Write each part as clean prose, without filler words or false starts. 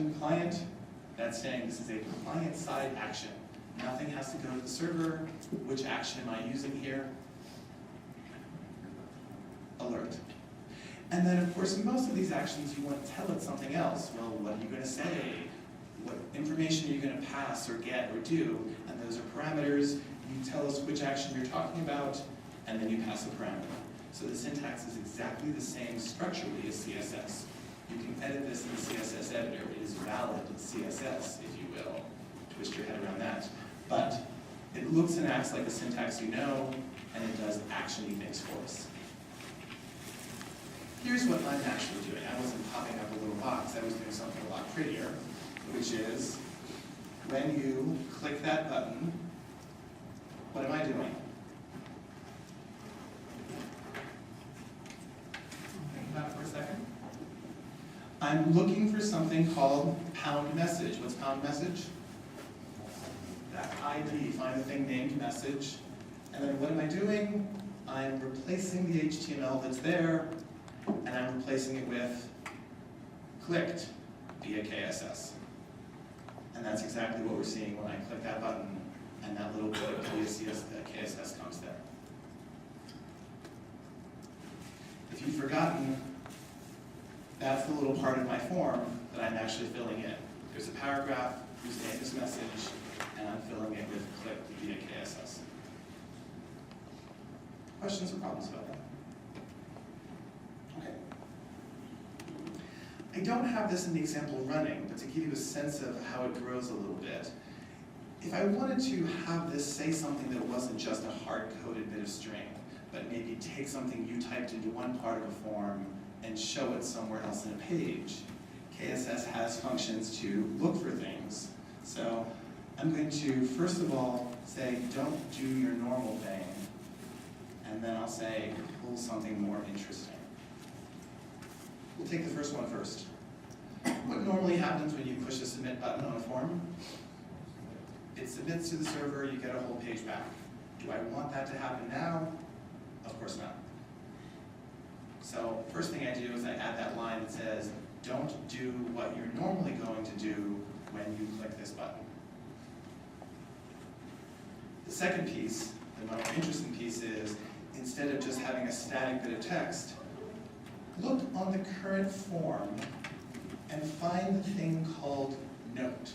action client, that's saying this is a client-side action. Nothing has to go to the server. Which action am I using here? Alert. And then, of course, in most of these actions, you want to tell it something else. Well, what are you going to say? What information are you going to pass or get or do? And those are parameters. You tell us which action you're talking about, and then you pass a parameter. So the syntax is exactly the same structurally as CSS. You can edit this in the CSS editor. It is valid CSS, if you will. Twist your head around that. But it looks and acts like the syntax you know, and it does action-y things for us. Here's what I'm actually doing. I wasn't popping up a little box. I was doing something a lot prettier, which is when you click that button, what am I doing? Think about it for a second. I'm looking for something called pound message. What's pound message? That ID, find the thing named message. And then what am I doing? I'm replacing the HTML that's there, and I'm replacing it with clicked via KSS. And that's exactly what we're seeing when I click that button, and that little bit of KSS comes there. If you've forgotten, that's the little part of my form that I'm actually filling in. There's a paragraph whose name is message, and I'm filling it with clicked via KSS. Questions or problems about that? Okay. I don't have this in the example running, but to give you a sense of how it grows a little bit, if I wanted to have this say something that wasn't just a hard-coded bit of string, but maybe take something you typed into one part of a form and show it somewhere else in a page, KSS has functions to look for things. So I'm going to, first of all, say, don't do your normal thing, and then I'll say, pull something more interesting. We'll take the first one first. What normally happens when you push the submit button on a form? It submits to the server, you get a whole page back. Do I want that to happen now? Of course not. So first thing I do is I add that line that says, don't do what you're normally going to do when you click this button. The second piece, the more interesting piece is, instead of just having a static bit of text, look on the current form and find the thing called note.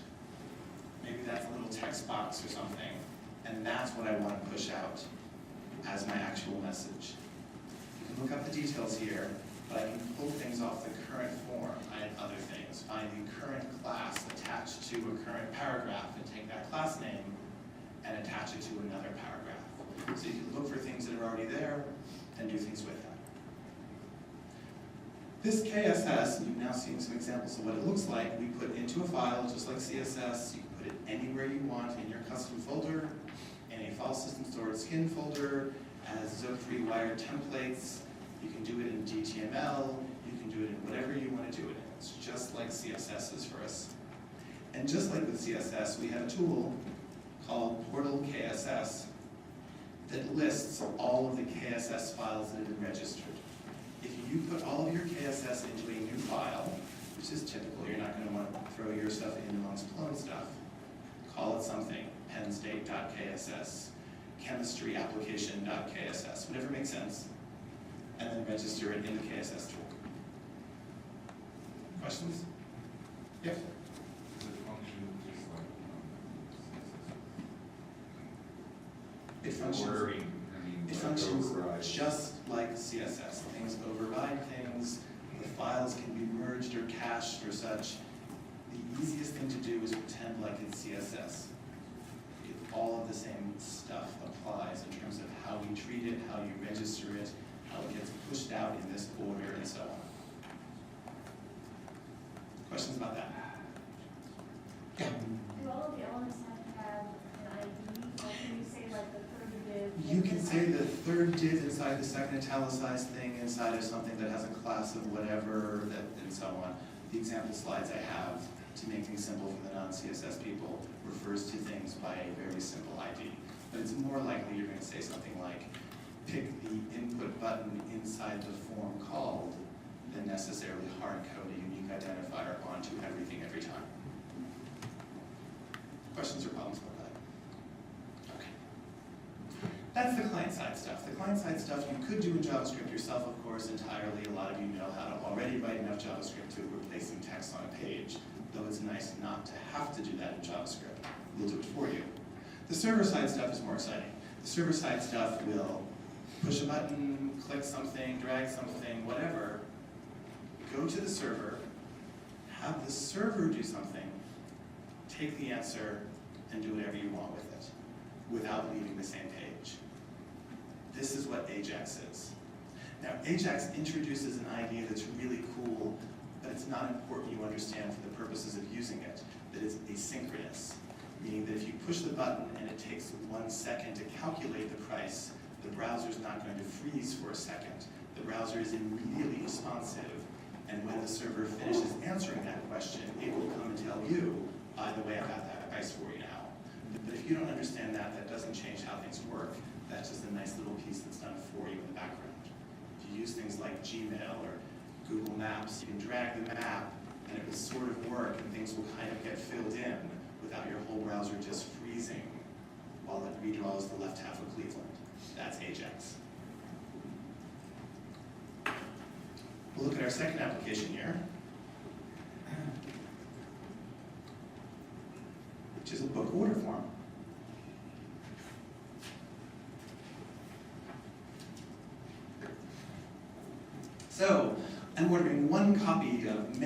Maybe that's a little text box or something, and that's what I want to push out as my actual message. You can look up the details here, but I can pull things off the current form and other things. Find the current class attached to a current paragraph and take that class name and attach it to another paragraph. So you can look for things that are already there and do things with them. This KSS, you've now seen some examples of what it looks like. We put into a file, just like CSS. You can put it anywhere you want in your custom folder, in a file system stored skin folder, as zip-free wired templates. You can do it in GTML. You can do it in whatever you want to do it in. It's just like CSS is for us. And just like with CSS, we have a tool called Portal KSS that lists all of the KSS files that have been registered. If you put all of your KSS into a new file, which is typical, you're not going to want to throw your stuff in amongst Plone stuff, call it something, pennstate.kss, chemistryapplication.kss, whatever makes sense, and then register it in the KSS tool. Questions? Yes? It functions just like CSS. Things override things, the files can be merged or cached or such. The easiest thing to do is pretend like it's CSS. All of the same stuff applies in terms of how we treat it, how you register it, how it gets pushed out in this order, and so on. Questions about that? Yeah? Do all of the elements have an ID? Or can you say like the third div? You can say the third div inside the second italicized thing inside of something that has a class of whatever, and so on. The example slides I have to make things simple for the non-CSS people refers to things by a very simple ID. But it's more likely you're going to say something like, pick the input button inside the form called than necessarily hard-code a unique identifier onto everything every time. Questions or problems about that? Okay. That's the client-side stuff. The client-side stuff you could do in JavaScript yourself, of course, entirely. A lot of you know how to already write enough JavaScript to replacing text on a page, though it's nice not to have to do that in JavaScript. We'll do it for you. The server-side stuff is more exciting. The server-side stuff will push a button, click something, drag something, whatever, go to the server, have the server do something, take the answer, and do whatever you want with it, without leaving the same page. This is what Ajax is. Now, Ajax introduces an idea that's really cool, but it's not important you understand for the purposes of using it, that it's asynchronous, meaning that if you push the button and it takes 1 second to calculate the price, the browser's not going to freeze for a second. The browser is immediately responsive, and when the server finishes answering that question, it will come and tell you, by the way, I got that price for you now. But if you don't understand that, that doesn't change how things work. That's just a nice little piece that's done for you in the background. If you use things like Gmail or Google Maps, you can drag the map, and it will sort of work, and things will kind of get filled in without your whole browser just freezing while it redraws the left half of Cleveland. That's Ajax. We'll look at our second application here, which is a book order form. So, I'm ordering 1 copy of